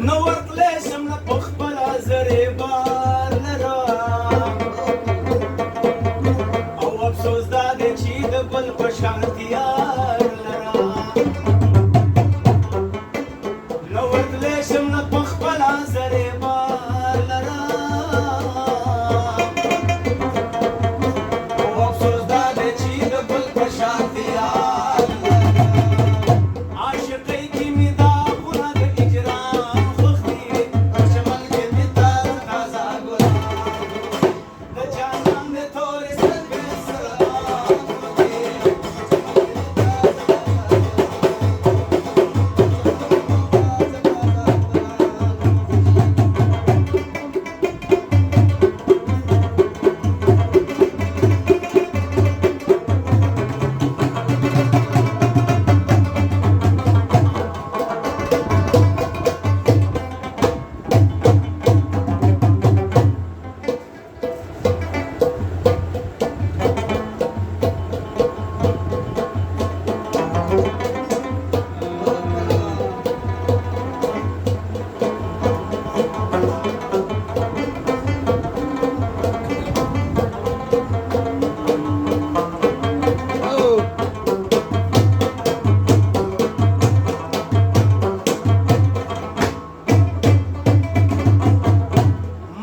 نو ورکلی شم نه په خپله زرې بار لرم او افسوس دا دی چې د بل په شان تیار لرم نو ورکلی شم نه په خپله زرې بار لرم او افسوس دا دی چې د بل په شان تیار عاشقۍ کې مې دا غونه د اجرام خوښ دي په چمن کې مې تر تازه ګلان د جانان د تورې سترګې سره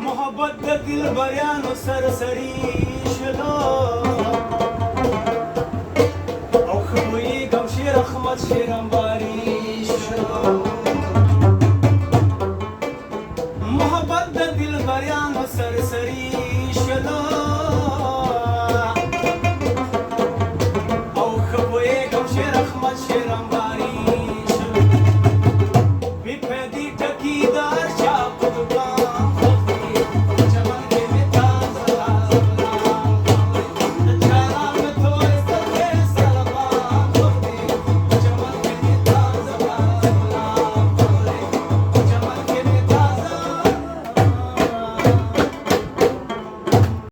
محبت د دلبریانو سرسري شلو او ښه پوهېږم شیر احمد شیرنباري شلو محبت د دلبریانو سرسري شلو او ښه پوهېږم شیر احمد شیرنباري